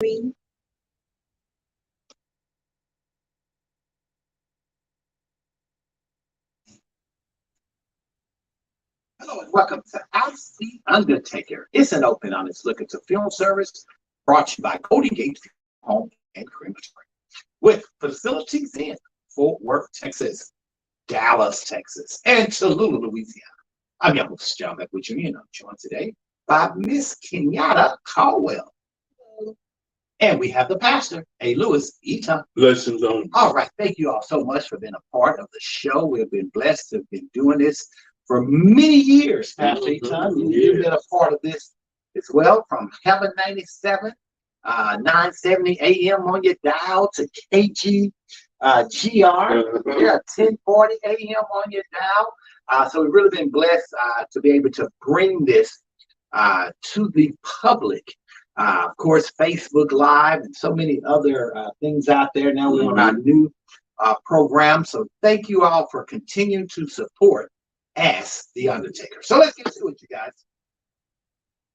Hello and welcome to Ask the Undertaker. It's an open, honest look at the film service brought to you by Golden Gate Home and Crematory with facilities in Fort Worth, Texas, Dallas, Texas, and Tallulah, Louisiana. I'm your host, John Beckwith Jr., and I'm joined today by Miss Kenyatta Caldwell. And we have the pastor, A. Lewis Eaton. Blessings on. All right. Thank you all so much for being a part of the show. We've been blessed to have been doing this for many years, Pastor Eaton. You've been a part of this as well, from Heaven 97, 970 AM on your dial to KG GR, 1040 AM on your dial. So we've really been blessed to be able to bring this to the public. Of course, Facebook Live and so many other things out there. Now we're on our new program. So thank you all for continuing to support Ask the Undertaker. So let's get to it, you guys.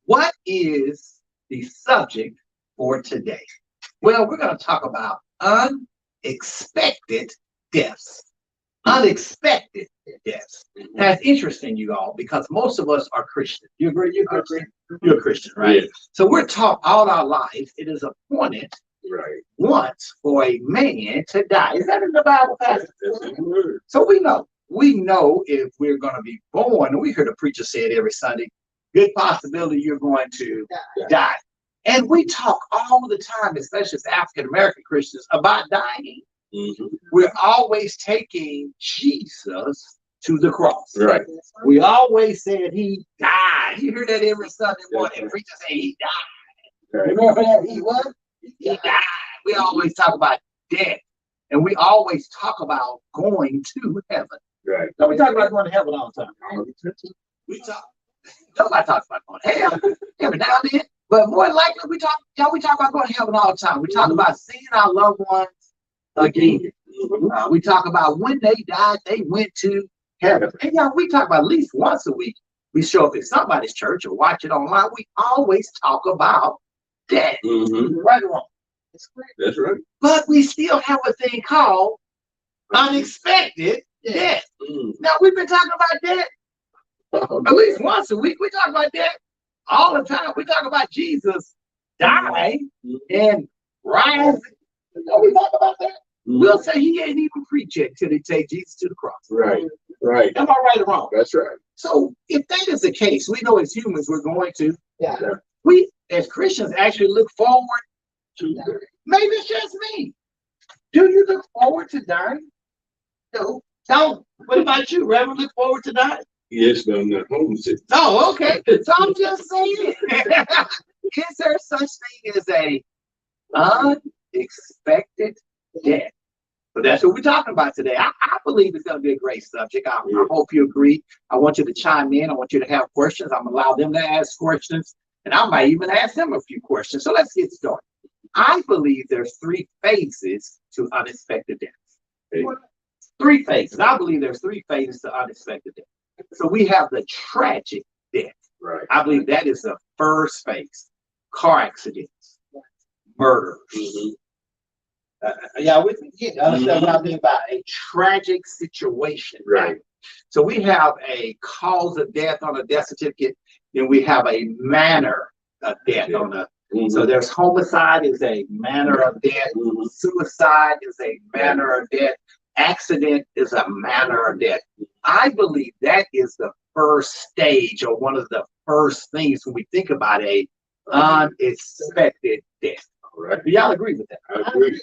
What is the subject for today? Well, we're going to talk about unexpected deaths. Unexpected deaths. That's interesting, you all, because most of us are Christians. You agree? You're a Christian? You're a Christian, right? Yes. So we're taught all our lives it is appointed once for a man to die. Is that in the Bible, Pastor? So we know if we're going to be born, and we hear the preacher say it every Sunday, good possibility you're going to die. And we talk all the time, especially as African American Christians, about dying. We're always taking Jesus to the cross. Right. We always said he died. You hear that every Sunday morning. Preachers say he died. Right. Remember that? He what? He died. We always talk about death. And we always talk about going to heaven. Right. So we talk about going to heaven all the time. Nobody talks about going to hell every now and then. But more likely we talk about going to heaven all the time. We talk about seeing our loved ones again. We talk about when they died, they went to heaven. And we talk about at least once a week. We show up at somebody's church or watch it online. We always talk about death. Right or wrong? That's right. But we still have a thing called unexpected death. Now we've been talking about death at least once a week. We talk about death all the time. We talk about Jesus dying and rising. We talk about that. We'll say he ain't even preach yet until they take Jesus to the cross. Right. Am I right or wrong? That's right. So if that is the case, we know as humans we're going to. We as Christians actually look forward to dying. Maybe it's just me. Do you look forward to dying? No. Don't. What about you? Reverend, look forward to dying? Yes, but I'm not homesick. Oh, okay. So I'm just saying. Is there such thing as a unexpected death? So that's what we're talking about today. I believe it's going to be a great subject. I hope you agree. I want you to chime in. I want you to have questions. I'm going to allow them to ask questions. And I might even ask them a few questions. So let's get started. I believe there's three phases to unexpected death. Three phases. I believe there's three phases to unexpected death. So we have the tragic death. Right. I believe that is the first phase. Car accidents, murder. We understand what I mean by a tragic situation. Right. So we have a cause of death on a death certificate, then we have a manner of death on a. So there's homicide is a manner of death, suicide is a manner of death, accident is a manner of death. I believe that is the first stage or one of the first things when we think about a unexpected death. All right. Do y'all agree with that? I agree.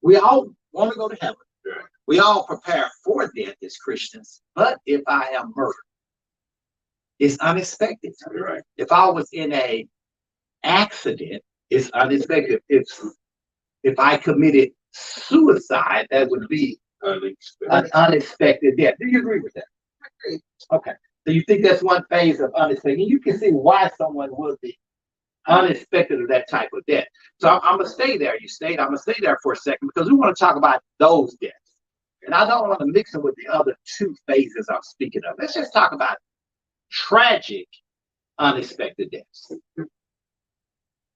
We all want to go to heaven. Yeah. We all prepare for death as Christians. But if I am murdered, it's unexpected. Right. If I was in a accident, it's unexpected. If I committed suicide, that would be an unexpected death. Do you agree with that? I agree. Okay. So you think that's one phase of unexpected. You can see why someone would be unexpected of that type of death. So I'm going to stay there. I'm going to stay there for a second because we want to talk about those deaths. And I don't want to mix them with the other two phases I'm speaking of. Let's just talk about tragic, unexpected deaths.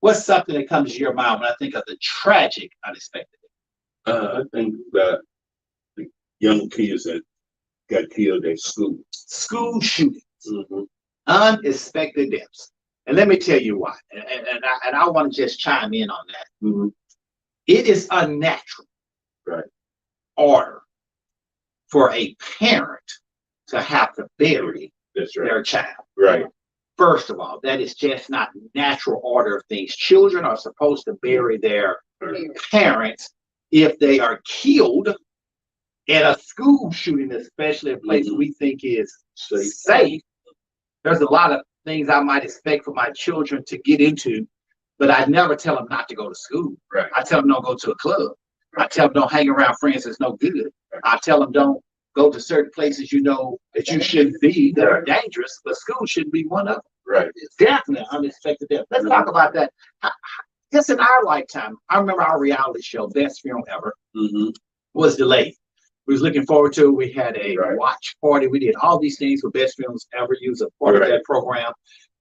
What's something that comes to your mind when I think of the tragic unexpected? I think that the young kids that got killed at school. School shootings, Mm-hmm. unexpected deaths. And let me tell you why. And I want to just chime in on that. Mm-hmm. It is unnatural Right. order for a parent to have to bury That's right. their child. Right. First of all, that is just not natural order of things. Children are supposed to bury their parents if they are killed in a school shooting, especially a place we think is safe. There's a lot of things I might expect for my children to get into, but I never tell them not to go to school. Right. I tell them don't go to a club. I tell them don't hang around friends that's no good. I tell them don't go to certain places you know that you shouldn't be, that are dangerous, but school shouldn't be one of them. Right. It's definitely unexpected death. Let's talk about that. Just in our lifetime, I remember our reality show, Best Film Ever, was delayed. We was looking forward to it. We had a watch party. We did all these things for Best Films Ever. Use a part of that program.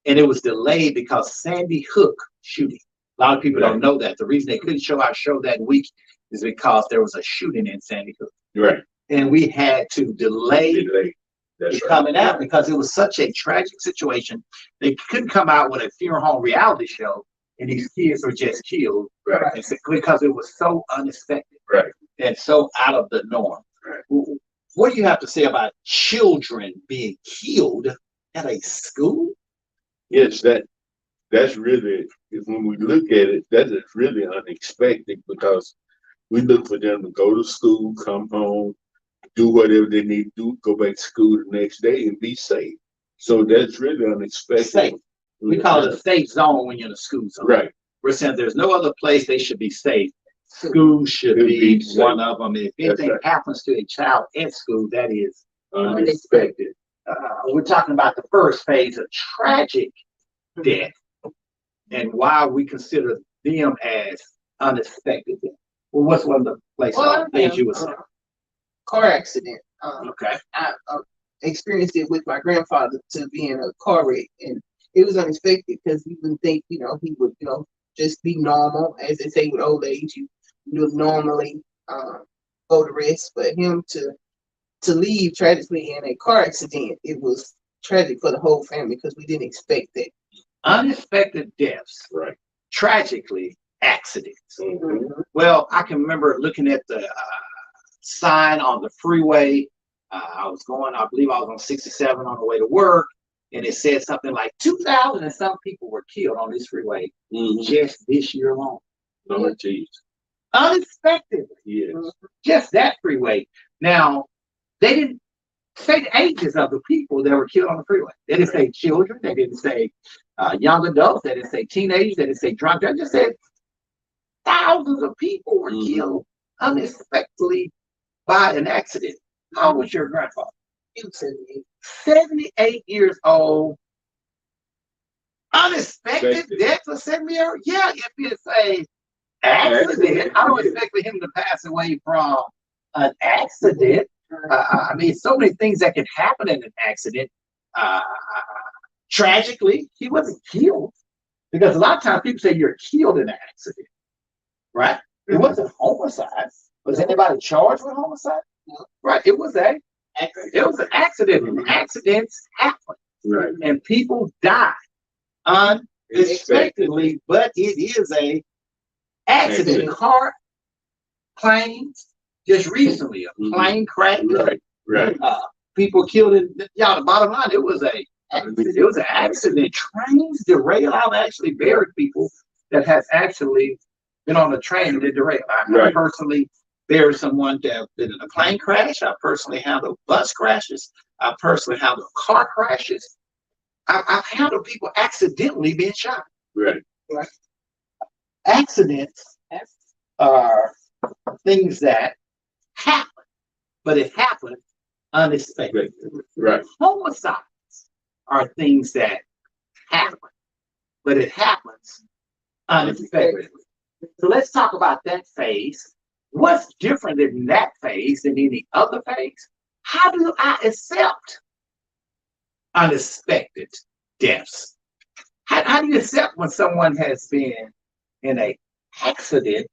And it was delayed because Sandy Hook shooting. A lot of people don't know that. The reason they couldn't show our show that week is because there was a shooting in Sandy Hook. Right. And we had to delay it coming out because it was such a tragic situation. They couldn't come out with a funeral home reality show and these kids were just killed because it was so unexpected and so out of the norm. What do you have to say about children being killed at a school? Yes, that's really, when we look at it, that is really unexpected because we look for them to go to school, come home, do whatever they need to do, go back to school the next day and be safe. So that's really unexpected. Safe. We call it a safe zone when you're in a school zone. Right. We're saying there's no other place they should be safe. School should be one of them. If anything happens to a child at school, that is unexpected. We're talking about the first phase of tragic death and why we consider them as unexpected death. Well, what's one of the places things you would say? Car accident. Okay. I experienced it with my grandfather to be in a car wreck, and it was unexpected because you wouldn't think, he would, just be normal, as they say with old age. You normally go to rest, but him to leave tragically in a car accident, it was tragic for the whole family because we didn't expect that. Unexpected deaths, tragically accidents. Well, I can remember looking at the sign on the freeway. I believe I was on 67 on the way to work, and it said something like 2,000 and some people were killed on this freeway just this year alone. Oh, geez. Unexpectedly. Yes. Just that freeway. Now, they didn't say the ages of the people that were killed on the freeway. They didn't say children. They didn't say young adults. They didn't say teenagers. They didn't say drunk. They just said thousands of people were killed unexpectedly by an accident. How old was your grandfather? He was 78. 78 years old. Unexpected death for 78 years? Yeah, if it's a accident, I don't expect for him to pass away from an accident. I mean, so many things that can happen in an accident. Tragically, he wasn't killed because a lot of times people say you're killed in an accident, right? It wasn't homicide. Was anybody charged with homicide? No. Right. It was an accident. And accidents happen. Right. And people die unexpectedly, but it is a accident. Car, planes, just recently, a plane crash. Right. People killed in, the bottom line, it was an accident. Trains derail. I've actually buried people that has actually been on a train that derailed. I personally buried someone that been in a plane crash. I personally handled bus crashes. I personally handled car crashes. I've handled people accidentally being shot. Right. Accidents are things that happen, but it happened unexpectedly. Right. Homicides are things that happen, but it happens unexpectedly. So let's talk about that phase. What's different in that phase than any other phase? How do I accept unexpected deaths? How do you accept when someone has been in a accident,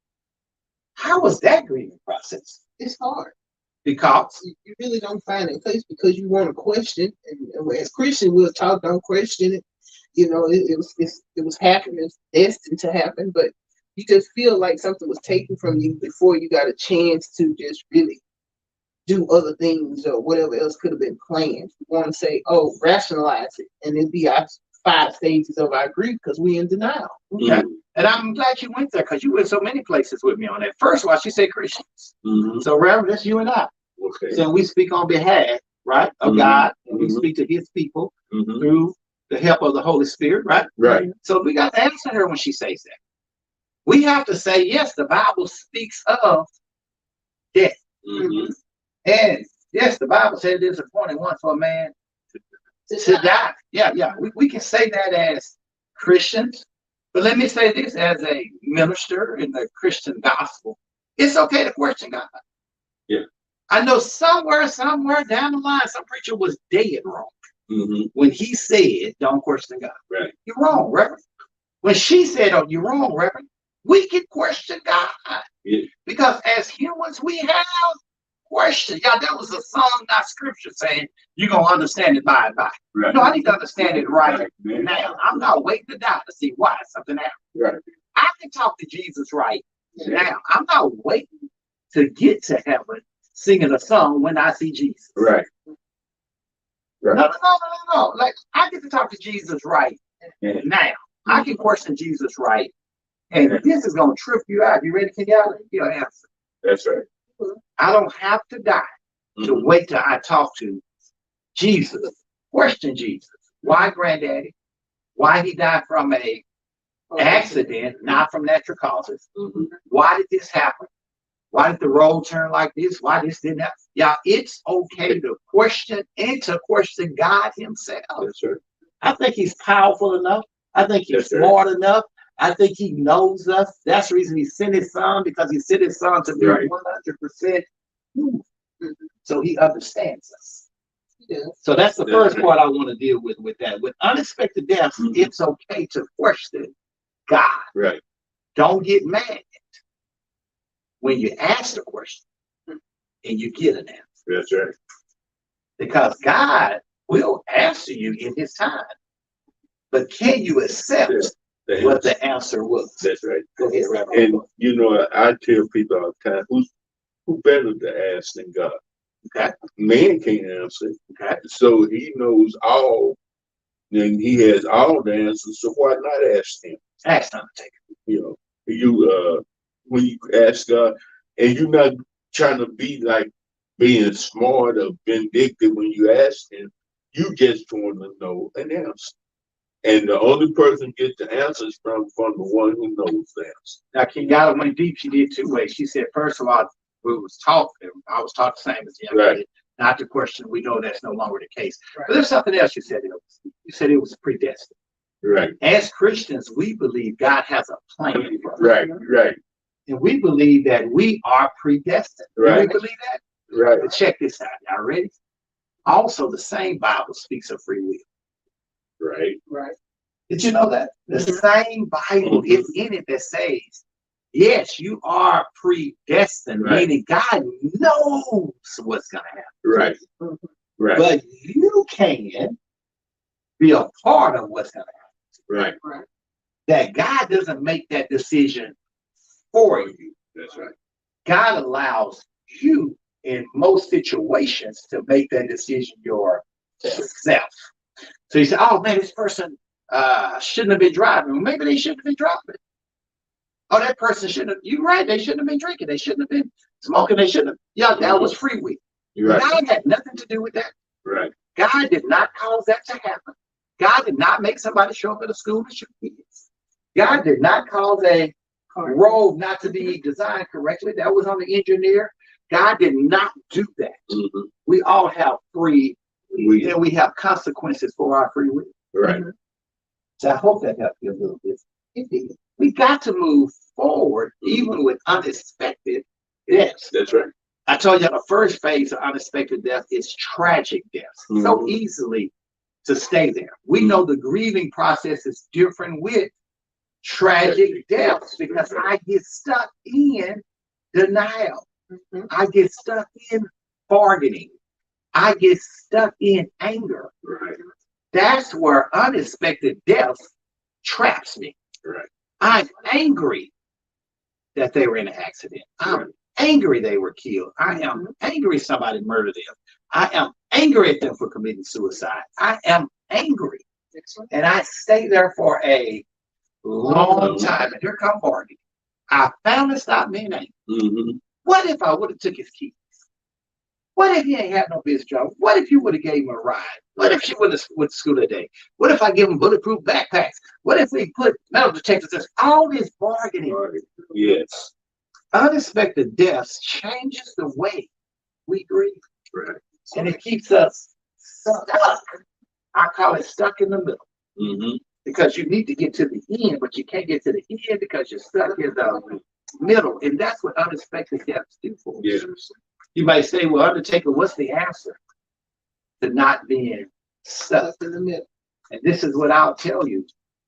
how was that grieving process? It's hard. Because You really don't find it place because you want to question, and as Christian, we'll talk, don't question it. You know, it was happening, it's destined to happen, but you just feel like something was taken from you before you got a chance to just really do other things or whatever else could have been planned. You want to say, oh, rationalize it, and it'd be our 5 stages of our grief because we in denial. Okay. And I'm glad you went there because you went so many places with me on that. First of all, she said Christians. So Reverend, that's you and I. Okay. So we speak on behalf, right, of God, and we speak to his people through the help of the Holy Spirit, right? Right. So we got to answer her when she says that. We have to say, yes, the Bible speaks of death. And yes, the Bible said there's appointed one for a man to die. Yeah. We can say that as Christians. But let me say this as a minister in the Christian gospel. It's okay to question God. Yeah. I know somewhere down the line, some preacher was dead wrong when he said, don't question God. Right. You're wrong, Reverend. When she said, oh, you're wrong, Reverend, we can question God. Yeah. Because as humans, we have questions. Yeah, that was a song, not scripture, saying you're going to understand it by and by. Right. No, I need to understand it right now. I'm not waiting to die to see why something happened. Right. I can talk to Jesus right now. I'm not waiting to get to heaven singing a song when I see Jesus. Right. Right. No. Like, I get to talk to Jesus right now. I can question Jesus right. And this is going to trip you out. You ready to get out? Your answer. That's right. I don't have to die to wait till I talk to Jesus. Question Jesus. Why, Granddaddy? Why he died from a accident, not from natural causes? Why did this happen? Why did the road turn like this? Why this didn't happen? Yeah, it's okay to question and to question God himself. That's right. I think he's powerful enough. I think he's smart enough. I think he knows us. That's the reason he sent his son, because he sent his son to be 100% human. So he understands us. So that's the first part I want to deal with that. With unexpected death, it's okay to question God. Right. Don't get mad when you ask the question and you get an answer. That's right. Because God will answer you in his time. But can you accept what the answer was? That's right. Go ahead, Reverend. And you know, I tell people all the time, who better to ask than God? Okay. Man can't answer. Okay. So he knows all, and he has all the answers. So why not ask him? Ask Undertaker. You know, when you ask God, and you're not trying to be like being smart or vindictive when you ask him, you just want to know an answer. And the only person gets the answers from the one who knows the answer. Now, Kenyatta went deep. She did 2 ways. She said, first of all, we was taught, I was taught the same as the young lady, not to question. We know that's no longer the case. Right. But there's something else you said. You said it was predestined. Right. As Christians, we believe God has a plan for us. Right. And we believe that we are predestined. Right. Do we believe that? Right. But check this out. Y'all ready? Also, the same Bible speaks of free will. Right. Did you know that? The same Bible is in it that says, yes, you are predestined, meaning God knows what's going to happen. Right. But you can be a part of what's going to happen. Right. That God doesn't make that decision for you. That's right. God allows you in most situations to make that decision yourself. So you say, oh man, this person shouldn't have been driving. Well, maybe they shouldn't have been driving. Oh, that person shouldn't have. You're right. They shouldn't have been drinking. They shouldn't have been smoking. They shouldn't have. Yeah, that was free will. God had nothing to do with that. Right. God did not cause that to happen. God did not make somebody show up at a school to shoot kids. God did not cause a road not to be designed correctly. That was on the engineer. God did not do that. We all have free will, and we have consequences for our free will. Right. So I hope that helped you a little bit. We got to move forward even with unexpected deaths. That's right. I told you the first phase of unexpected death is tragic death. So easily to stay there. We know the grieving process is different with tragic deaths because I get stuck in denial. I get stuck in bargaining. I get stuck in anger. Right. That's where unexpected death traps me. Right. I'm angry that they were in an accident. I'm angry they were killed. I am angry somebody murdered them. I am angry at them for committing suicide. I am angry. And I stay there for a long time. And here come bargaining. I finally stopped being angry. Mm-hmm. What if I would have took his keys? What if he ain't had no business job? What if you would have gave him a ride? What if she would have went to school today? What if I give him bulletproof backpacks? What if we put metal detectors? All this bargaining. Yes. Unexpected deaths changes the way we grieve. Right. And it keeps us stuck. I call it stuck in the middle. Mm-hmm. Because you need to get to the end, but you can't get to the end because you're stuck in the middle. And that's what unexpected deaths do for us. Yes. You might say, well, Undertaker, what's the answer to not being stuck in the middle? And this is what I'll tell you.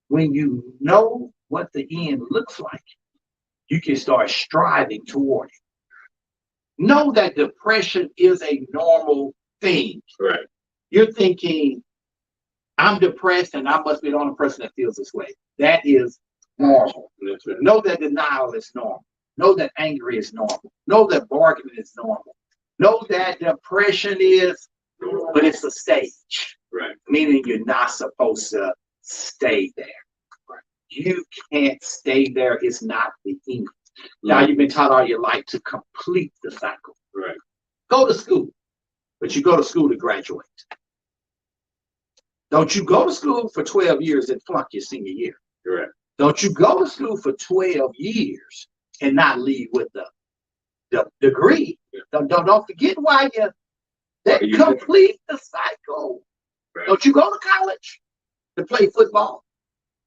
When you know what the end looks like, you can start striving toward it. Know that depression is a normal thing. Right. You're thinking, I'm depressed and I must be the only person that feels this way. That is normal. That's right. Know that denial is normal. Know that anger is normal. Know that bargaining is normal. Know that depression is, but it's a stage. Right. Meaning you're not supposed to stay there. You can't stay there. It's not the end. Now you've been taught all your life to complete the cycle. Right. Go to school, but you go to school to graduate. Don't you go to school for 12 years and flunk your senior year. Correct. Don't you go to school for 12 years and not leave with the degree. Yeah. Don't forget why you complete the cycle. Right. Don't you go to college to play football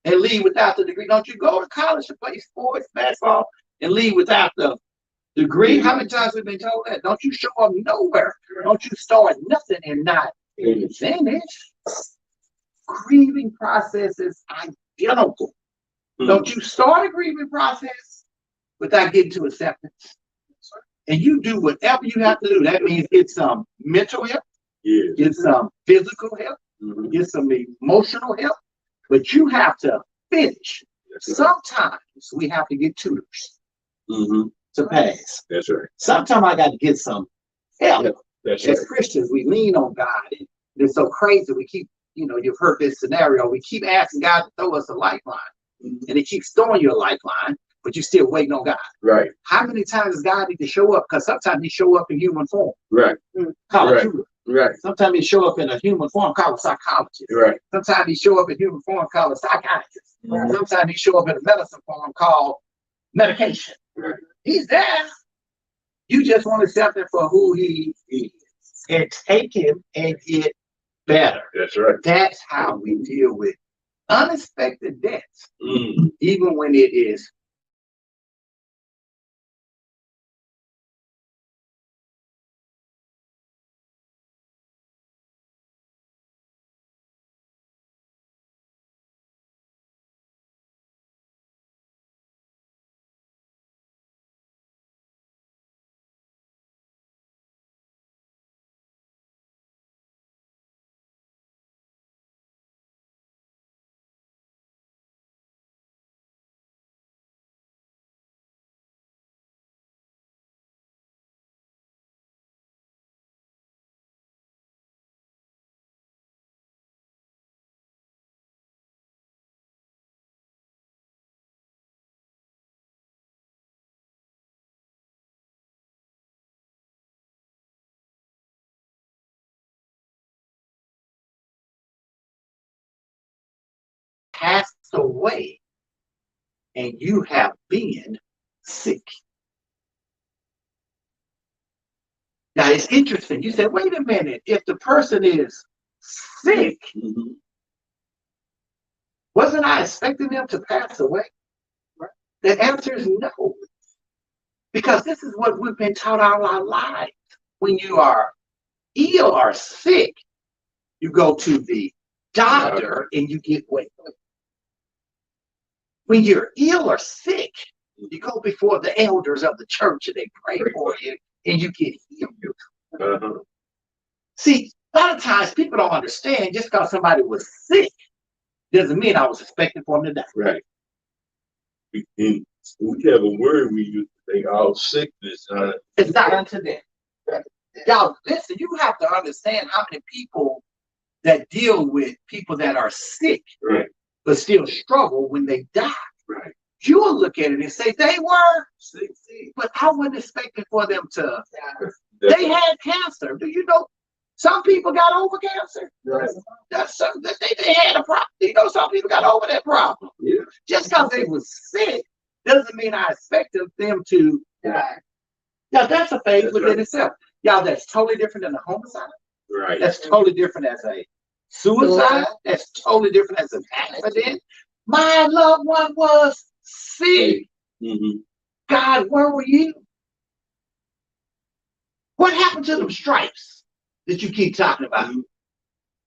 and leave without the degree? Don't you go to college to play sports, basketball, and leave without the degree? How many times have we been told that? Don't you show up nowhere? Right. Don't you start nothing and not finish? Grieving process is identical. Don't you start a grieving process without getting to acceptance? And you do whatever you have to do. That means get some mental help, get some physical help, get some emotional help, but you have to finish. Sometimes we have to get tutors to pass. That's right. Sometimes I got to get some help. That's As right. Christians, we lean on God. And it's so crazy. We keep, you've heard this scenario. We keep asking God to throw us a lifeline. And He keeps throwing you a lifeline, but you're still waiting on God. Right. How many times does God need to show up? Because sometimes He show up in human form. Right. Call Right. a tutor. Right. Sometimes He show up in a human form, call a psychologist. Right. Sometimes He show up in human form, call a psychiatrist. Sometimes He show up in a medicine form, called medication. Right. He's there. You just want to accept Him for who He is and take Him and get better. That's right. That's how we deal with unexpected deaths, Mm. even when it is passed away and you have been sick. Now it's interesting. You said, wait a minute, if the person is sick, wasn't I expecting them to pass away? The answer is no. Because this is what we've been taught all our lives. When you are ill or sick, you go to the doctor and you get well. when you're ill or sick, you go before the elders of the church and they pray for you and you get healed. See, a lot of times people don't understand just because somebody was sick doesn't mean I was expecting for them to die. Right. And we have a word we use to say all sickness. It's not unto them. Y'all, listen, you have to understand how many people that deal with people that are sick, right, but still struggle when they die. Right. You will look at it and say, they were sick, but I wasn't expecting for them to. They had cancer. Do you know some people got over cancer? Right. That's something that they had a problem. You know, some people got over that problem. Yeah. Just because they was sick doesn't mean I expected them to die. Now, that's a phase within itself. Y'all, that's totally different than a homicide. Right. That's totally different as a suicide. That's totally different as an accident. My loved one was sick. Mm-hmm. God, where were you? What happened to them stripes that you keep talking about? Mm-hmm.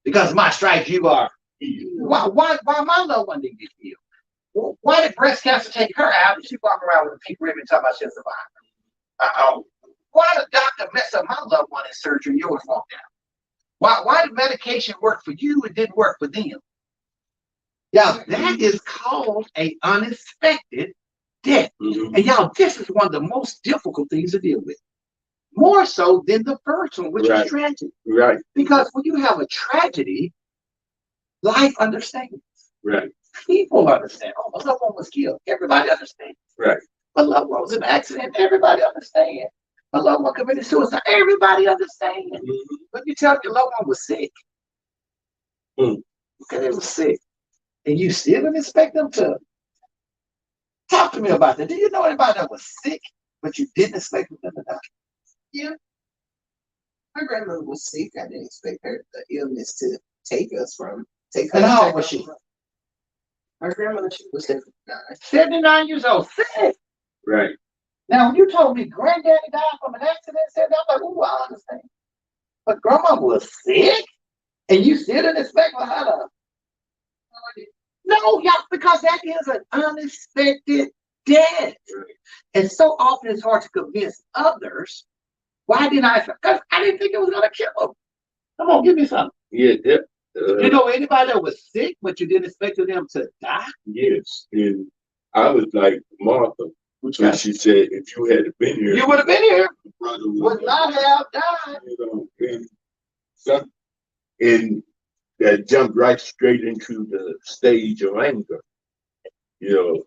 Because my stripes, you are healed. Why my loved one didn't get healed? Why did breast cancer take her out and she walk around with a pink ribbon talking about she'll survive? Why did the doctor mess up my loved one in surgery and yours walked out? Why did medication work for you and didn't work for them? Y'all, that is called an unexpected death. Mm-hmm. And y'all, this is one of the most difficult things to deal with. More so than the first one, which is tragedy. Right. Because when you have a tragedy, life understands. Right. People understand. Oh, my loved one was killed. Everybody understands. Right. My loved one was in an accident. Everybody understands. My loved one committed suicide. Everybody understands. Mm-hmm. But you tell me your loved one was sick. Okay, they were sick. And you still didn't expect them to talk to me about that. Do you know anybody that was sick, but you didn't expect them to die? Yeah. My grandmother was sick. I didn't expect her, the illness to take her. And how old was she? My grandmother, she was 79. 79 years old, sick. Right. Now, when you told me granddaddy died from an accident, I'm like, oh, I understand. But grandma was sick, and you still didn't expect her to. No, yeah, because that is an unexpected death. Right. And so often it's hard to convince others. Why didn't I? Because I didn't think it was going to kill them. Come on, give me something. Yeah. You know anybody that was sick, but you didn't expect them to die? Yes. And I was like Martha. When she said, if you had been here, you would have been here. Would not have died. You know, and that jumped right straight into the stage of anger. You know,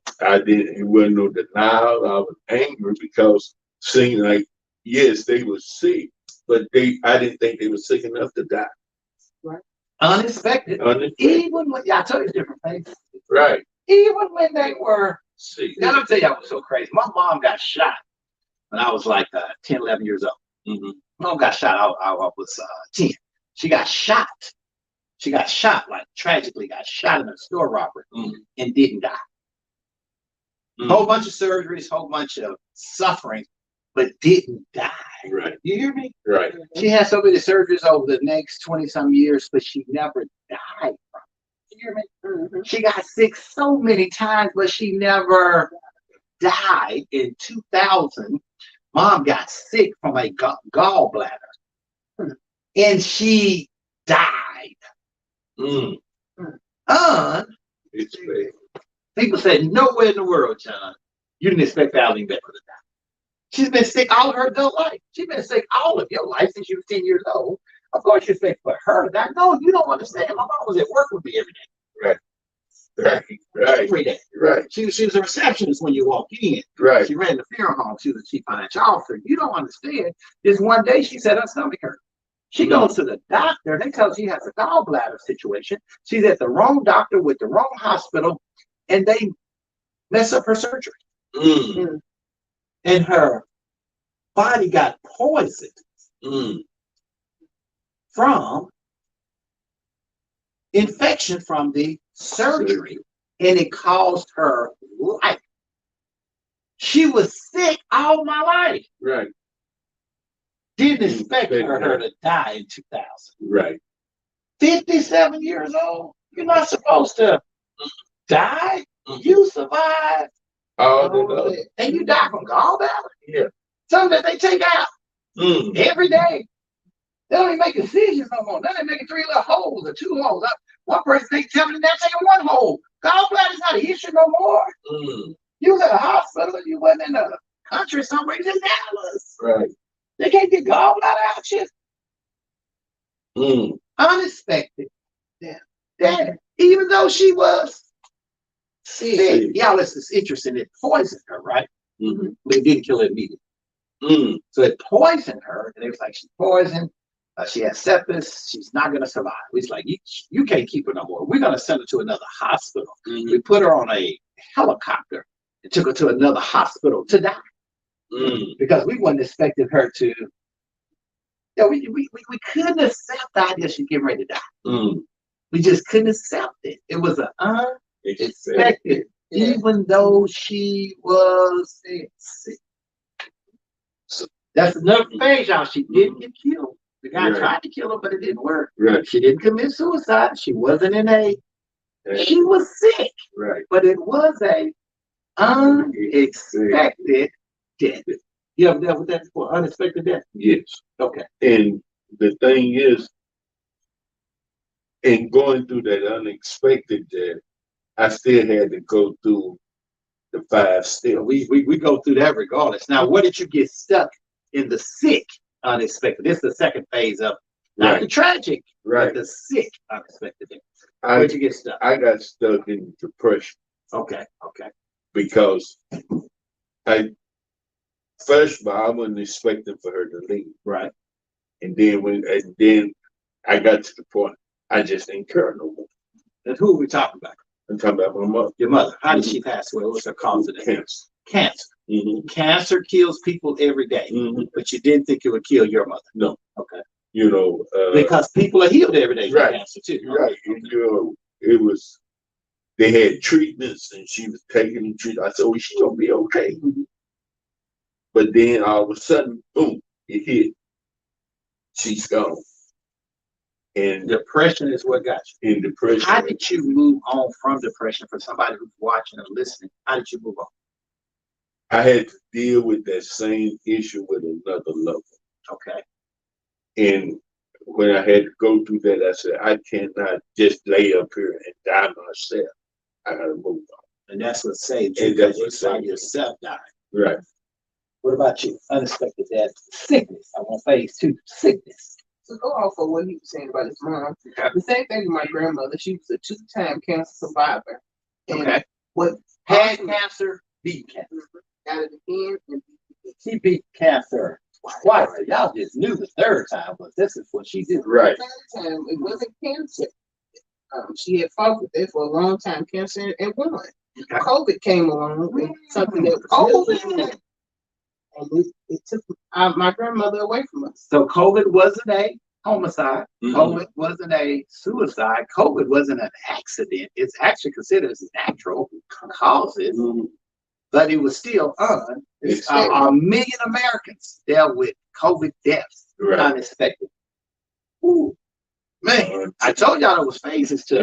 it wasn't no denial. I was angry because seeing like, yes, they were sick, but I didn't think they were sick enough to die. Right. Unexpected. Even when, I tell you different things. Right. Even when they were sick. See. Now, let me tell you, I was so crazy. My mom got shot when I was like 10, 11 years old. Mm-hmm. Mom got shot. I was 10. She got shot. She got shot, like tragically got shot in a store robbery and didn't die. Whole bunch of surgeries, whole bunch of suffering, but didn't die. Right. You hear me? Right. She had so many surgeries over the next 20-some years, but she never died from it. You hear me? Mm-hmm. She got sick so many times, but she never died. In 2000, Mom got sick from a gallbladder, and she died. People said, nowhere in the world, John, you didn't expect Eileen Beckwith to die. She's been sick all of her adult life. She's been sick all of your life since you were 10 years old. Of course, you expect for her to die. No, you don't understand. My mom was at work with me every day. Right. Every day. Right. She was a receptionist when you walk in. Right. She ran the funeral home. She was the chief financial officer. You don't understand. This one day she said her stomach hurt. She goes to the doctor. They tell her she has a gallbladder situation. She's at the wrong doctor with the wrong hospital, and they mess up her surgery. And her body got poisoned from infection from the surgery, and it caused her life. She was sick all my life. Right. Didn't expect her to die in 2000. Right. 57 years old. You're not supposed to die. You survived, All that. and you die from gallbladder. Yeah. Something that they take out every day. They don't even make decisions no more. Now they making 3 little holes or 2 holes. One person they tell me they're taking 1 hole. Gallbladder is not an issue no more. You was at a hospital. You wasn't in a country somewhere. You was in Dallas. Right. They can't get gallbladder out shit. Unexpected. Yeah. That even though she was sick. Yeah, it's interesting. It poisoned her, right? But it didn't kill her immediately. So it poisoned her, and it was like she's poisoned. She has sepsis. She's not going to survive. It's like, you can't keep her no more. We're going to send her to another hospital. We put her on a helicopter and took her to another hospital to die because we wasn't expecting her to. Yeah, we couldn't accept the idea she's getting ready to die. We just couldn't accept it. It was an unexpected, even though she was sick. So that's another phase, y'all. She didn't get killed. The guy tried to kill her, but it didn't work. Right. She didn't commit suicide. She wasn't in a. She was sick. Right. But it was a unexpected death. You ever dealt with that before? Unexpected death? Yes. Okay. And the thing is, in going through that unexpected death, I still had to go through the 5 steps. We go through that regardless. Now, what did you get stuck in the sick unexpected? This is the second phase of not the tragic, but the sick unexpected death. Where'd you get stuck? I got stuck in depression. Okay. Because first of all, I wasn't expecting for her to leave. Right. And then I got to the point I just didn't care no more. And who are we talking about? I'm talking about my mother. Your mother. How did she pass away? What was her cause of death? Cancer. Cancer. Cancer kills people every day, but you didn't think it would kill your mother. No. Okay. Because people are healed every day from cancer too. Right. And, it was. They had treatments, and she was taking the treatment. I said, "Oh, she's gonna be okay." But then all of a sudden, boom! It hit. She's gone. And depression is what got you. In depression. How did you move on from depression? For somebody who's watching or listening, how did you move on? I had to deal with that same issue with another level. Okay. And when I had to go through that, I said, I cannot just lay up here and die myself. I gotta move on. And that's what saved you, because you saw yourself die. Right. What about you? Unexpected death. Sickness. I want phase 2. Sickness. To go off of what he was saying about his mom, the same thing with my grandmother. She was a 2-time cancer survivor. And what had cancer, beat cancer. Got it again and she beat cancer twice. Y'all just knew the third time, but this is what she did. Right. The third time, it wasn't cancer. She had fought with it for a long time, cancer, and won. COVID came along with something that was and it took my grandmother away from us. So COVID wasn't a homicide. COVID wasn't a suicide. COVID wasn't an accident. It's actually considered as natural causes, but it was still on. A million Americans dealt with COVID deaths unexpected. Ooh, man, I told y'all it was phases to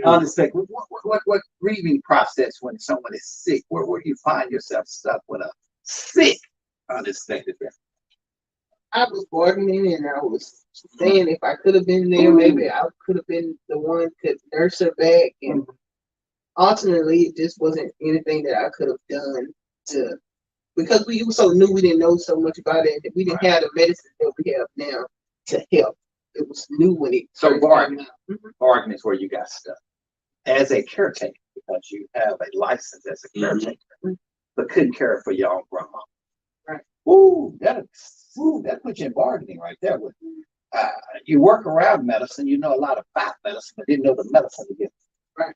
unexpected. What grieving process when someone is sick? Where do you find yourself stuck with a sick unexpected death? I was bargaining and I was saying if I could have been there, maybe I could have been the one to nurse her back. And ultimately, it just wasn't anything that I could have done because we were so new, we didn't know so much about it. We didn't have the medicine that we have now to help. It was new when it started. So bargaining is where you got stuck as a caretaker, because you have a license as a caretaker, but couldn't care for your own grandma. Right. That puts you in bargaining right there. With you work around medicine, you know a lot about medicine, but didn't know the medicine to get. Right.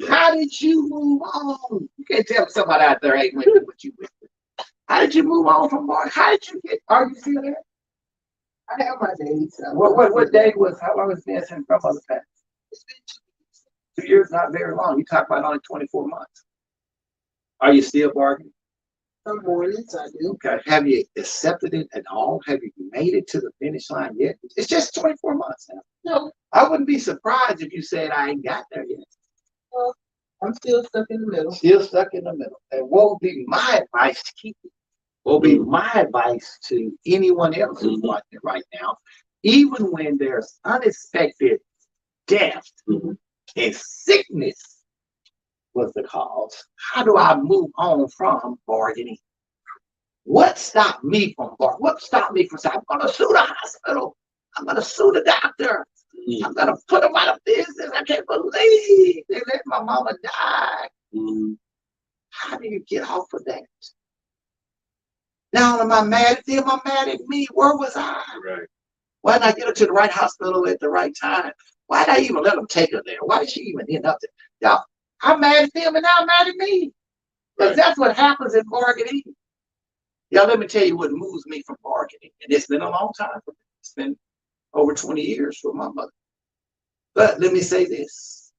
How did you move on? You can't tell somebody out there ain't with what you went through. How did you move on from bargaining? How did you get? Are you still there? I have my days. What day was? How long has it been since grandmother passed? It's been 2 years, not very long. You talk about only 24 months. Are you still bargaining? some mornings I do. Okay. Have you accepted it at all? Have you made it to the finish line yet? It's just 24 months now. No. I wouldn't be surprised if you said I ain't got there yet. Well, I'm still stuck in the middle. Still stuck in the middle. And what would be my advice to keep it? What would be my advice to anyone else who's watching right now? Even when there's unexpected death and sickness was the cause, how do I move on from bargaining? What stopped me from bargaining? What stopped me from saying, I'm going to sue the hospital. I'm going to sue the doctor. I'm going to put them out of business. I can't believe they let my mama die. How do you get off of that? Now, am I mad at them? I'm mad at me. Where was I? Right. Why didn't I get her to the right hospital at the right time? Why did I even let them take her there? Why did she even end up there? Y'all, I'm mad at them and now I'm mad at me. Because that's what happens in bargaining. Y'all, let me tell you what moves me from bargaining. And it's been a long time for me. It's been over 20 years for my mother. But let me say this.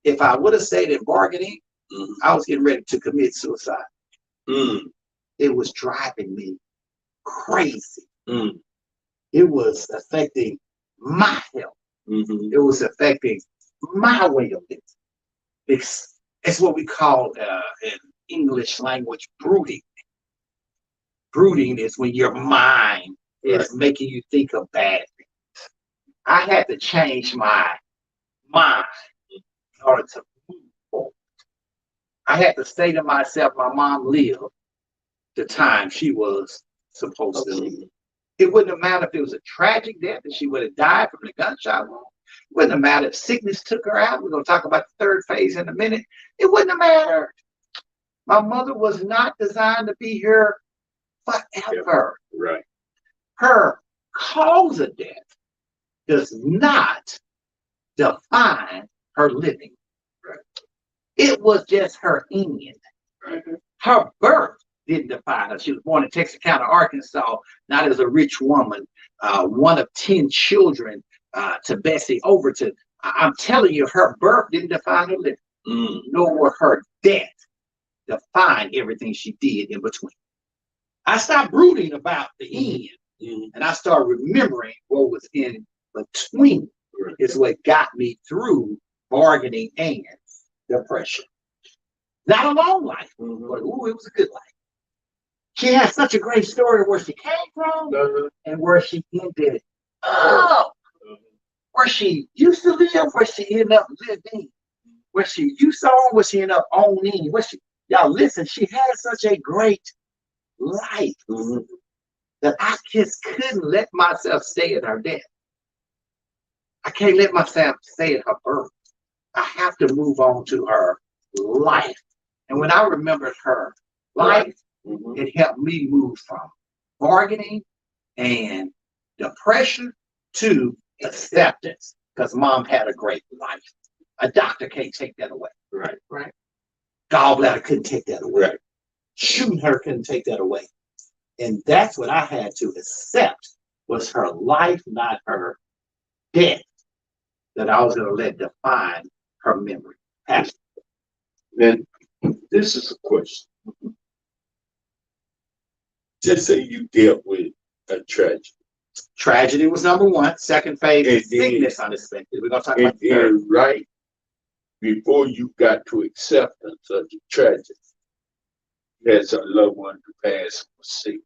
If I would have stayed in bargaining, I was getting ready to commit suicide. It was driving me crazy. It was affecting my health. It was affecting my way of living. It's what we call in English language brooding. Brooding is when your mind is making you think of bad things. I had to change my mind in order to move forward. I had to say to myself, my mom lived the time she was supposed to live. It wouldn't have mattered if it was a tragic death and she would have died from the gunshot wound. It wouldn't have mattered if sickness took her out. We're going to talk about the third phase in a minute. It wouldn't have mattered. My mother was not designed to be here forever. Right. Her cause of death does not define her living. Right. It was just her end. Right. Her birth didn't define her. She was born in Texarkana, Arkansas, not as a rich woman, one of 10 children to Bessie Overton. I'm telling you, her birth didn't define her living, nor will her death define everything she did in between. I stopped brooding about the end, and I started remembering what was in between. Is what got me through bargaining and depression. Not a long life, but it was a good life. She has such a great story where she came from and where she ended up. Where she used to live, where she ended up living. Where she used to own, where she ended up owning. Y'all listen, she had such a great life that I just couldn't let myself stay at her death. I can't let myself stay at her birth. I have to move on to her life. And when I remembered her life, it helped me move from bargaining and depression to acceptance, because mom had a great life. A doctor can't take that away. Right. Gallbladder couldn't take that away. Right. Shooting her couldn't take that away. And that's what I had to accept, was her life, not her death, that I was going to let define her memory. Then this is a question. Just say you dealt with a tragedy. Tragedy was number one. Second phase is sickness unexpected. We're going to talk about the third. Right before you got to acceptance of the tragedy, you had some loved one to pass or sick.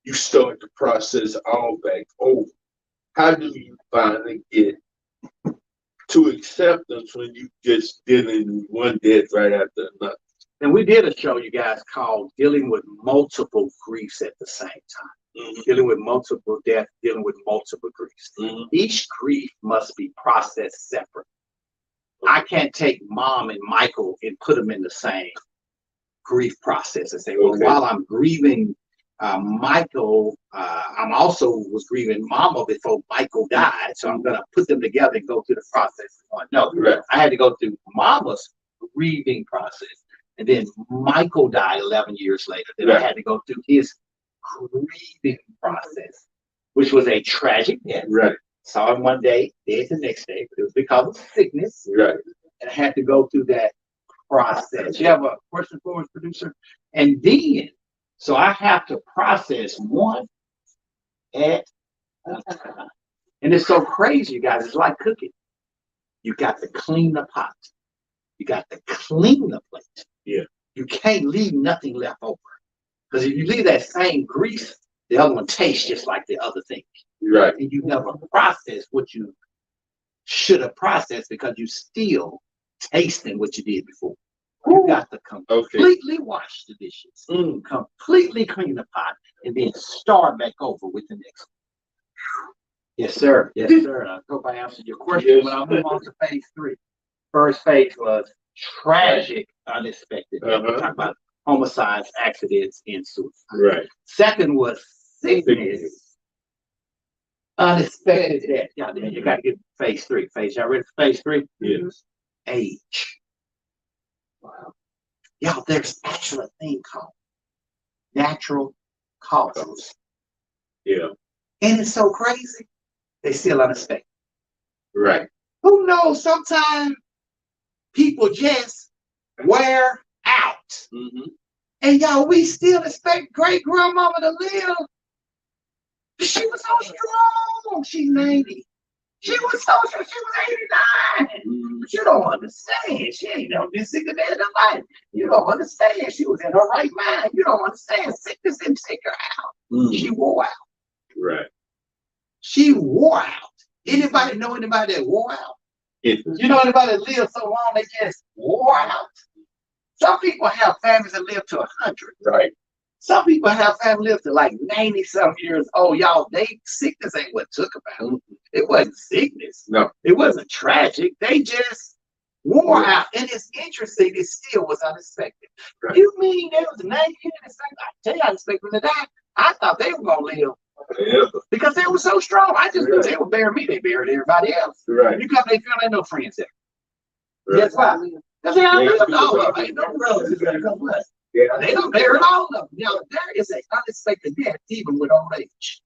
You start the process all back over. How do you finally get to acceptance when you just dealing with one death right after another? And we did a show, you guys, called Dealing with Multiple Griefs at the Same Time. Dealing with multiple deaths, dealing with multiple griefs. Each grief must be processed separate. I can't take mom and Michael and put them in the same grief process and say, well, while I'm grieving Michael, I'm also was grieving mama before Michael died, so I'm going to put them together and go through the process. No, I had to go through mama's grieving process. And then Michael died 11 years later. Then I had to go through his grieving process, which was a tragic death. Saw him one day, dead the next day, but it was because of sickness. And I had to go through that process. You have a question for us, producer? And then, so I have to process one at a time. And it's so crazy, you guys. It's like cooking. You got to clean the pot. You got to clean the plate. Yeah. You can't leave nothing left over. Because if you leave that same grease, the other one tastes just like the other thing. Right. And you never process what you should have processed because you still tasting what you did before. You got to completely wash the dishes, completely clean the pot, and then start back over with the next one. Yes, sir. Yes, sir. I hope I answered your question. When I move on to phase 3. First phase was tragic, unexpected. We talk about homicides, accidents, and suicide. Right. Second was sickness, unexpected death. Yeah, then you got to get phase 3. Y'all ready for phase 3? Yes. Age. Wow. Y'all, there's actually a thing called natural causes. Yeah. And it's so crazy. They still unexpected. Right. Who knows? Sometimes people just wear out. And y'all, we still expect great grandmama to live. She was so strong. She's 90. She was so strong. She was 89. But you don't understand. She ain't never been sick a day in her life. You don't understand. She was in her right mind. You don't understand. Sickness didn't take her out. She wore out. Right. She wore out. Anybody know anybody that wore out? You know anybody that lived so long they just wore out? Some people have families that live to 100. Right. Some people have families live to like 90-some years old. Y'all, sickness ain't what took about. It wasn't sickness. No. It wasn't tragic. They just wore out. And it's interesting, it still was unexpected. Right. You mean there was 90 years and I tell you, I expected them to die. I thought they were going to live. Yeah. Because they were so strong. I just knew they would bury me. They buried everybody else. Right. You come, they feel like no friends there. Right. That's why. Because they don't live all of them. Ain't no relatives that come with us. Yeah. They don't bury all of them. Now, there is an unexpected death even with old age.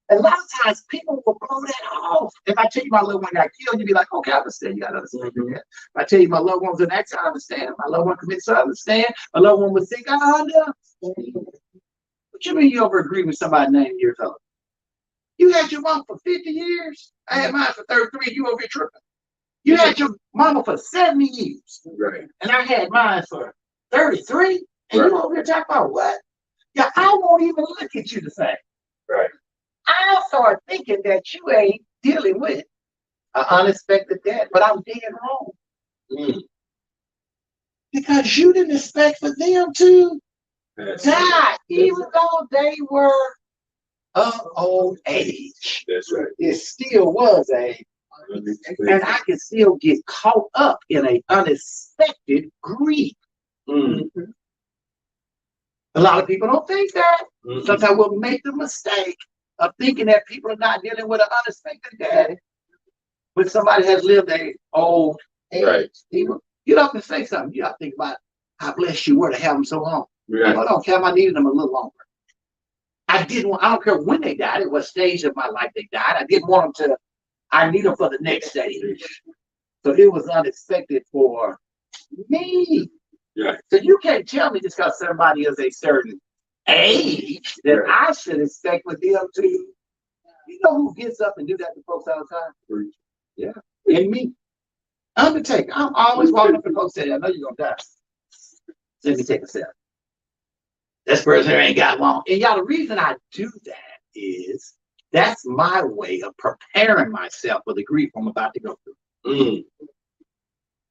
A lot of times people will blow that off. If I tell you my loved one got killed, you'd be like, okay, I understand. You got to understand that. If I tell you my loved one was an accident, I understand. My loved one committed suicide, I understand. My loved one was sick, I understand. What you mean you over agree with somebody 90 years old? You had your mom for 50 years. I had mine for 33. You over here tripping. You had your mama for 70 years. Right. And I had mine for 33. And you over here talking about what? Yeah, I won't even look at you the same. Right. I'll start thinking that you ain't dealing with an unexpected death, but I'm dead wrong. Because you didn't expect for them to die, even though they were of old age. That's right. It still was and I can still get caught up in an unexpected grief. A lot of people don't think that. Sometimes we'll make the mistake of thinking that people are not dealing with an unexpected death. But somebody has lived a old age. Right. You don't have to say something. You have to think about how blessed you were to have them so long. Right. Hold on, Cam, I needed them a little longer. I don't care when they died, at what stage of my life they died. I didn't want them to, I need them for the next stage. So it was unexpected for me. Yeah. So you can't tell me just because somebody is a certain age that I should expect with them to, you know who gets up and do that to folks all the time? Yeah. And me. Undertaker. I'm always walking up to folks saying, I know you're gonna die. Let me take a step. This person ain't got long. And y'all, the reason I do that is that's my way of preparing myself for the grief I'm about to go through.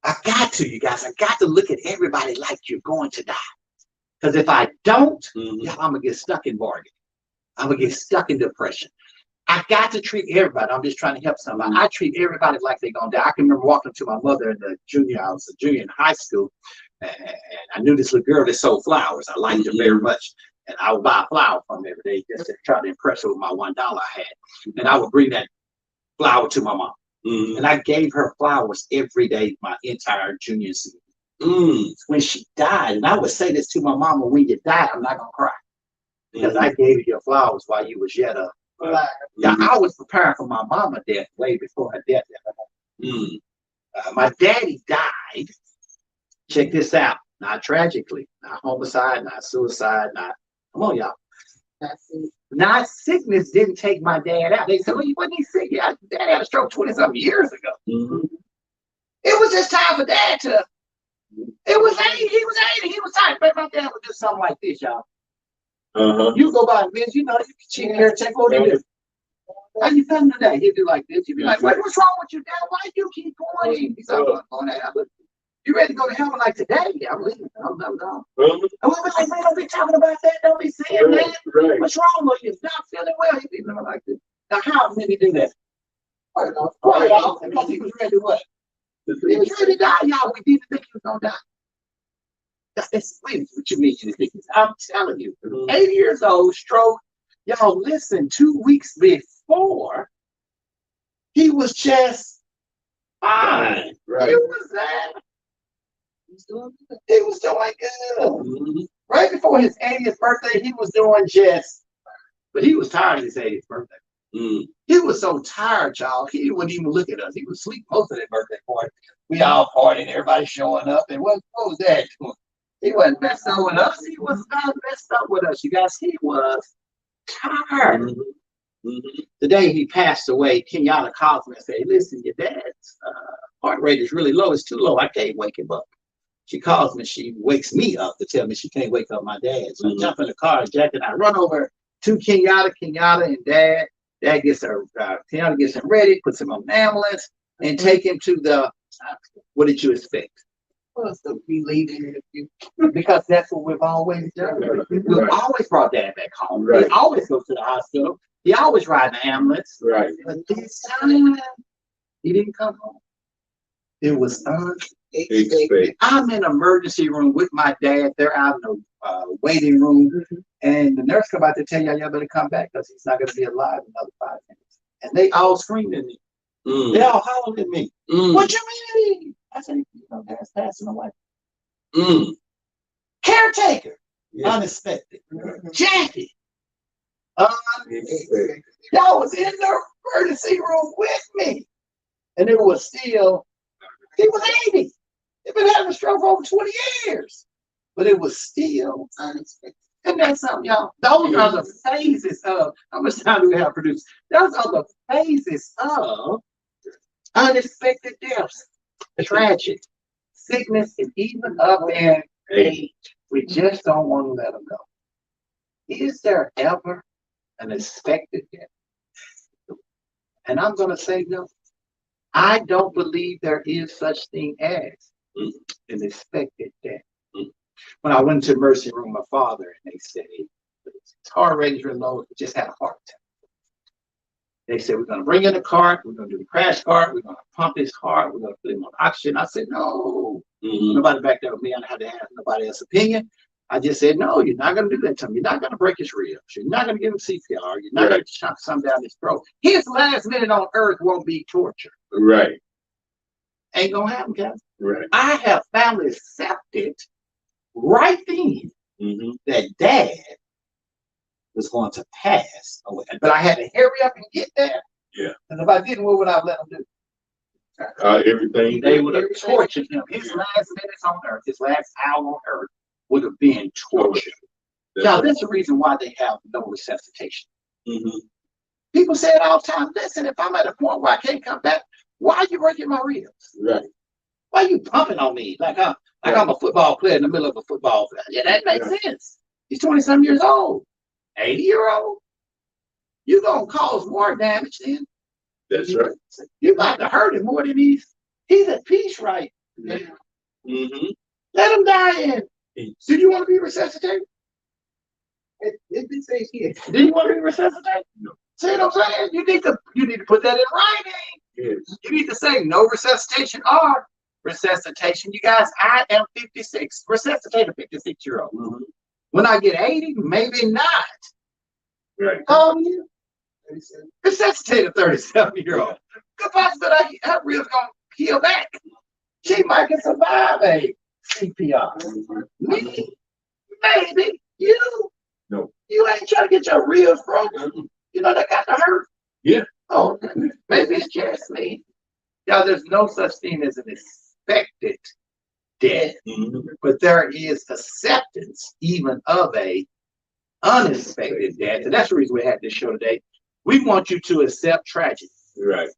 I got to, you guys. I got to look at everybody like you're going to die. Because if I don't, I'm going to get stuck in bargaining. I'm going to get stuck in depression. I got to treat everybody. I'm just trying to help somebody. I treat everybody like they're going to die. I can remember walking to my mother in the junior house, a junior in high school. And I knew this little girl that sold flowers. I liked her very much. And I would buy a flower from her every day just to try to impress her with my $1 I had. And I would bring that flower to my mom. And I gave her flowers every day my entire junior season. When she died, and I would say this to my mama, when you die, I'm not going to cry. Because I gave you your flowers while you was yet alive. Yeah, I was preparing for my mama death way before her death. My daddy died. Check this out. Not tragically, not homicide, not suicide, not, come on, y'all. Not sickness didn't take my dad out. They said, well, you wasn't sick. Dad had a stroke 20-something years ago. It was just time for dad to It was 80. He was 80. He was tired. But my dad would do something like this, y'all. Uh-huh. You go by and visit, you know, you can cheat here, check what he do. How you feeling today? He'd do like this. You'd be like, what's wrong with you, Dad? Why you keep going? He's like, I'm going to heaven. You ready to go to heaven like today? Yeah, I'm leaving. I'm gone. And we'll be like, man, don't be talking about that. Don't be saying that. Right. What's wrong with you? It's not feeling well. He'd be like this. Now, how did he do that? Why, y'all? Because he was ready to what? He was ready to die, y'all. We didn't think he was going to die. That's what you mean. I'm telling you, 80 years old, stroke. Y'all, listen, 2 weeks before, he was just fine. Right. He was there. He was doing good. Right before his 80th birthday, he was doing just, but he was tired of his 80th birthday. He was so tired, y'all. He wouldn't even look at us. He would sleep most of that birthday party. We all partying, everybody showing up. And what was that doing? He wasn't messed up with us. He was not messed up with us, you guys. He was tired. The day he passed away, Kenyatta called me and said, hey, listen, your dad's heart rate is really low. It's too low. I can't wake him up. She calls me. She wakes me up to tell me she can't wake up my dad. So I jump in the car, Jack and I run over to Kenyatta and Dad. Dad gets her, Kenyatta gets him ready, puts him on an ambulance, and take him to the, what did you expect? Well, so be leaving Because that's what we've always done. We've always brought Dad back home. Right. He always goes to the hospital. He always rides the ambulance. Right. But this time, he didn't come home. It was unexpected. I'm in the emergency room with my dad. They're out in the waiting room. And the nurse come out to tell y'all better come back because he's not going to be alive in another 5 minutes. And they all screamed at me. They all hollered at me. What you mean? I said, you know, Dad's passing away. Caretaker. Unexpected. Jackie. Unexpected. Y'all was in the emergency room with me. And it was still, he was 80. He'd been having a stroke for over 20 years. But it was still unexpected. And that's something, y'all. Those are the phases of, how much time do we have produced? Those are the phases of unexpected deaths, tragic, sickness, and even up in age. We just don't want to let them go. Is there ever an expected death? And I'm going to say no. I don't believe there is such thing as an expected death. When I went to the emergency room, my father, and they said his heart rate is real low, he just had a heart attack. They said, we're going to bring in a cart, we're going to do the crash cart, we're going to pump his heart, we're going to put him on oxygen. I said, no. Nobody back there with me. I had to have nobody else's opinion. I just said, no, you're not going to do that to him. You're not going to break his ribs. You're not going to give him CPR. You're not going to shot something down his throat. His last minute on earth won't be torture. Right. Ain't going to happen, guys. Right. I have finally accepted right then that Dad was going to pass away. But I had to hurry up and get there. Yeah. And if I didn't, what would I have let him do? Everything. They would have tortured him. His last minutes on earth, his last hour on earth would have been torture. Now, that's the reason why they have no resuscitation. People say it all the time. Listen, if I'm at a point where I can't come back, why are you breaking my ribs? Right. Why are you pumping on me like I'm a football player in the middle of a football field? Yeah, that makes sense. He's 20-some years old. 80-year-old. You're going to cause more damage then. That's right. You're about to hurt him more than he's at peace right now. Let him die in. Did you want to be resuscitated? It did say here. Did you want to be resuscitated? No. See what I'm saying? You need to put that in writing. Yes. You need to say no resuscitation or resuscitation. You guys, I am 56. Resuscitate a 56-year-old. When I get 80, maybe not. Right. How old are you? Resuscitate a 37-year-old. Good possibility her ribs gonna heal back. She might can survive a CPR. Me, maybe you. No. You ain't trying to get your ribs broken. You know that got to hurt. Yeah. Oh, maybe it's just me. Y'all, there's no such thing as an expected death, but there is acceptance even of a unexpected death, and that's the reason we had this show today. We want you to accept tragedy. Right.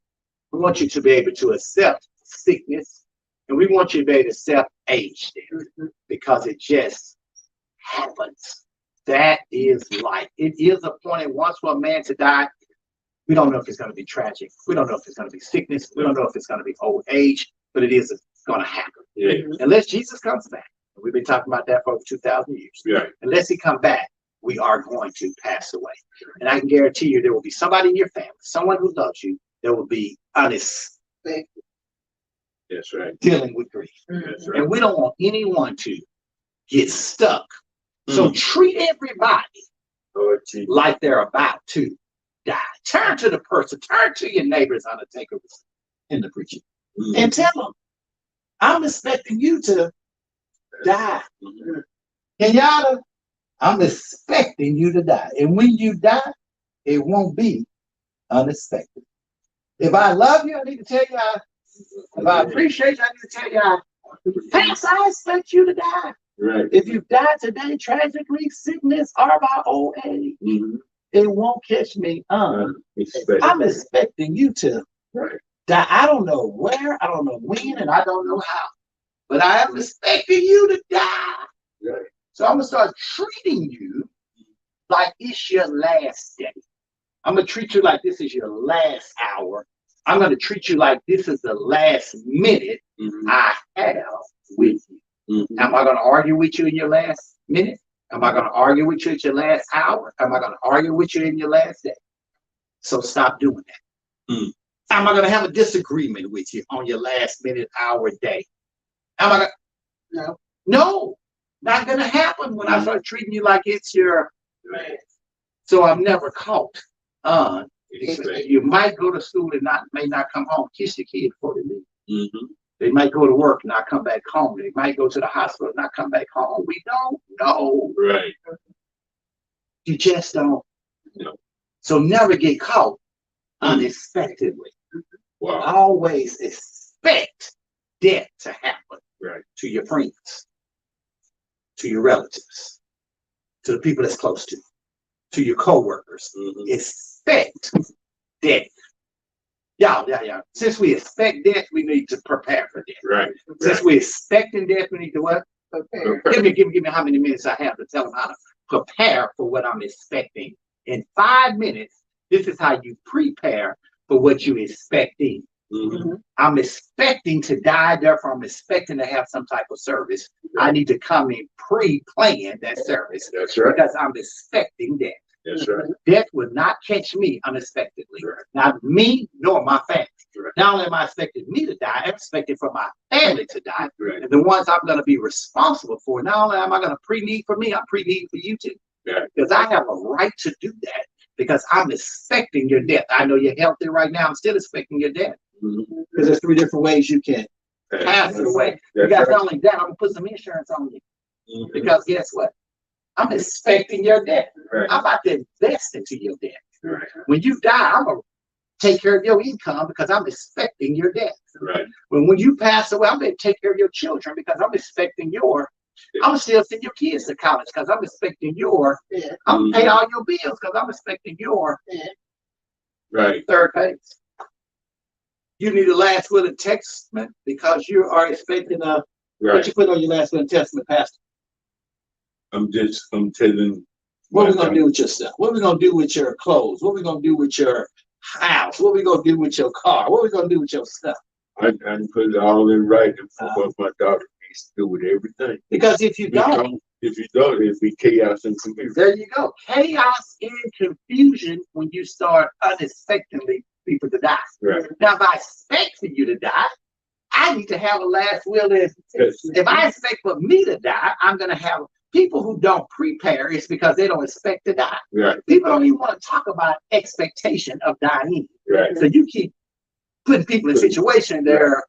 We want you to be able to accept sickness, And we want you to be able to self-age them because it just happens. That is life. It is appointed once for a man to die. We don't know if it's going to be tragic. We don't know if it's going to be sickness. We don't know if it's going to be old age, but it is going to happen. Yeah. Unless Jesus comes back. We've been talking about that for over 2,000 years. Right. Unless he comes back, we are going to pass away. And I can guarantee you there will be somebody in your family, someone who loves you, that will be honest. That's right. Dealing with grief. That's right. And we don't want anyone to get stuck. So treat everybody like they're about to die. Turn to the person, turn to your neighbors, Undertaker in the preaching, and tell them, I'm expecting you to die. Kenyatta, I'm expecting you to die. And when you die, it won't be unexpected. If I love you, I need to tell you, if I appreciate you, I need to tell you, Pastor, I expect you to die. Right. If you die today, tragically, sickness, or by old age, it won't catch me. I'm expecting you to die. I don't know where, I don't know when, and I don't know how, but I am expecting you to die. Right. So I'm gonna start treating you like it's your last day. I'm gonna treat you like this is your last hour. I'm gonna treat you like this is the last minute I have with you. Am I going to argue with you in your last minute? Am I going to argue with you at your last hour? Am I going to argue with you in your last day? So stop doing that. Am I going to have a disagreement with you on your last minute, hour, day? Am I going to? No, not going to happen when I start treating you like it's your last. So I'm never caught on. You might go to school and may not come home. Kiss your kid before they leave. They might go to work and not come back home. They might go to the hospital and not come back home. We don't know. Right. You just don't know. So never get caught unexpectedly. Wow. Always expect death to happen to your friends, to your relatives, to the people that's close to your co-workers. Expect death. Yeah. Since we expect death, we need to prepare for death. Right. Since we're expecting death, we need to what? Prepare. Give me how many minutes I have to tell them how to prepare for what I'm expecting. In 5 minutes, this is how you prepare for what you're expecting. I'm expecting to die, therefore I'm expecting to have some type of service. I need to come in pre-plan that service. That's right. Because I'm expecting death. That's right. Death will not catch me unexpectedly. Not me, nor my family. Not only am I expecting me to die, I'm expecting for my family to die. And the ones I'm going to be responsible for, not only am I going to pre-need for me, I'm pre-need for you too. Because I have a right to do that because I'm expecting your death. I know you're healthy right now. I'm still expecting your death. Because there's 3 different ways you can pass it away. You guys not only that, I'm going to put some insurance on you. Because guess what? I'm expecting your death. I'm about to invest into your death. When you die, I'm going to take care of your income because I'm expecting your death. When you pass away, I'm going to take care of your children because I'm expecting I'm still sending your kids to college because I'm expecting I'm paying all your bills because I'm expecting third phase. You need a last will and testament because you are expecting what you put on your last will and testament, Pastor. I'm telling. What are we going to do with your stuff? What are we going to do with your clothes? What are we going to do with your house? What are we going to do with your car? What are we going to do with your stuff? I put it all in writing for what my daughter needs to do with everything. Because if you don't, it'll be chaos and confusion. There you go. Chaos and confusion when you start unexpectedly people to die. Now, if I expect for you to die, I need to have a last will. If I expect for me to die, I'm going to have people who don't prepare. It's because they don't expect to die. People don't even want to talk about expectation of dying. So you keep putting people in situations that are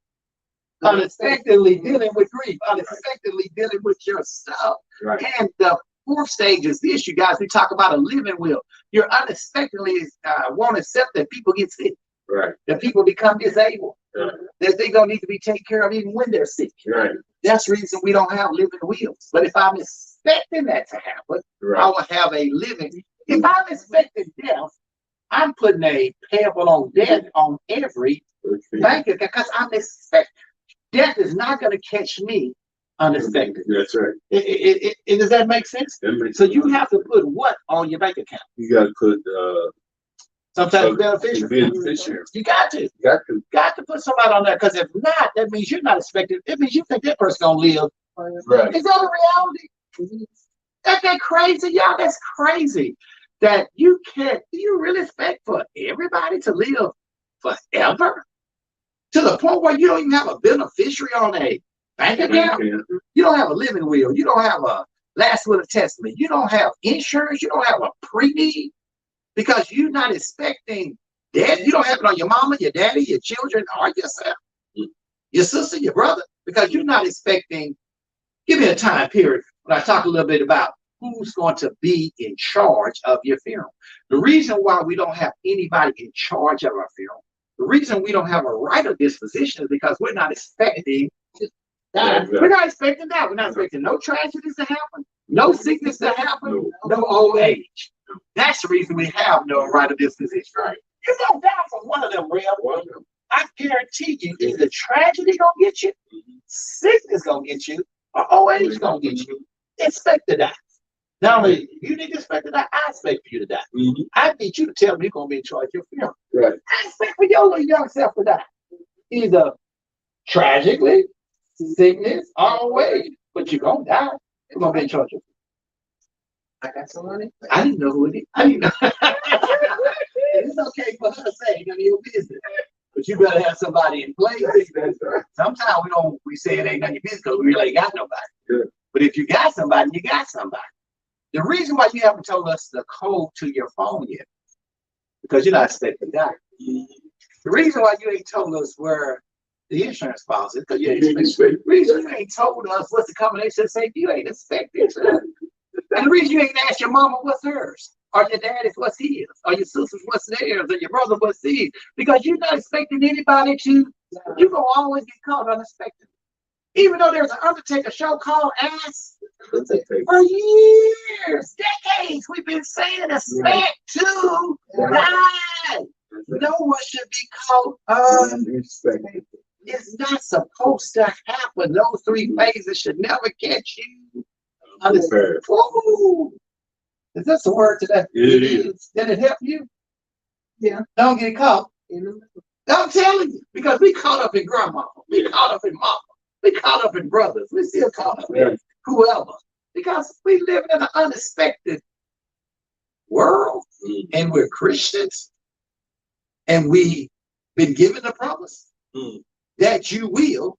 unexpectedly dealing with grief, unexpectedly dealing with your stuff. And the 4th stage is this, you guys. We talk about a living will. You're unexpectedly won't accept that people get sick. That people become disabled. That they're going to need to be taken care of even when they're sick. That's the reason we don't have living wills. But if I'm expecting that to happen, I will have a living. If I'm expecting death, I'm putting a payable on death on every bank account because I'm expecting. Death is not going to catch me unexpected. That's right. Does that make sense? So you have to put what on your bank account? You got to put Sometimes beneficiary. You got to. Got to put somebody on that, because if not, that means you're not expecting. It means you think that person's gonna live. Right. Is that a reality? That crazy, y'all. That's crazy. That you can't. Do you really expect for everybody to live forever? To the point where you don't even have a beneficiary on a bank account. You don't have a living will. You don't have a last will of testament. You don't have insurance. You don't have a pre-need, because you're not expecting death. You don't have it on your mama, your daddy, your children, or yourself, your sister, your brother, because you're not expecting. Give me a time period when I talk a little bit about who's going to be in charge of your funeral. The reason why we don't have anybody in charge of our funeral, the reason we don't have a right of disposition, is because we're not expecting that. We're not expecting that. We're not expecting no tragedies to happen, no sickness to happen, no old age. That's the reason we have no right of disposition. Right? You're gonna die from one of them, real. I guarantee you, either tragedy gonna get you, sickness gonna get you, or old age gonna get you. Expect to die. Not only you need to expect to die, I expect for you to die. I need you to tell me you're gonna be in charge of your funeral. Right. I expect for your little young self to die, either tragically, sickness, or old age, but you're gonna die. You're gonna be in charge of. I got someone. I didn't know who it is. I didn't know. It's okay for her to say none of your business, but you better have somebody in place. Sometimes we say it ain't none of your business because we really ain't got nobody. But if you got somebody, you got somebody. The reason why you haven't told us the code to your phone yet, because you're not expecting that. The reason why you ain't told us where the insurance policy is, because you ain't expecting. The reason you ain't told us what's the combination safe, you ain't expecting. And the reason you ain't asked your mama what's hers, or your daddy's what's his, or your sister's what's theirs, or your brother what's his, because you're not expecting anybody to. You're gonna always get caught unexpected. Even though there's an Undertaker show called Ass, for years, decades, we've been saying expect to die. No one should be caught unexpected. It's not supposed to happen. Those three phases should never catch you. Ooh. Is this a word today? It is. Did it help you? Yeah. Don't get caught. I'm telling you, because we caught up in grandma, we caught up in mama, we caught up in brothers, we still caught up in whoever, because we live in an unexpected world, and we're Christians, and we've been given the promise that you will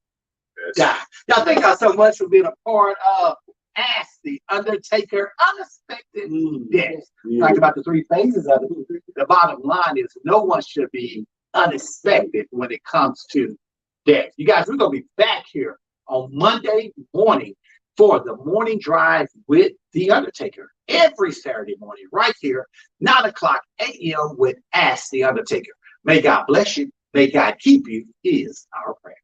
die. Y'all thank y'all so much for being a part of Ask the Undertaker Unexpected Death. Talked about the three phases of it. The bottom line is no one should be unexpected when it comes to death. You guys, we're going to be back here on Monday morning for the morning drive with the Undertaker. Every Saturday morning, right here, 9 o'clock a.m. with Ask the Undertaker. May God bless you. May God keep you is our prayer.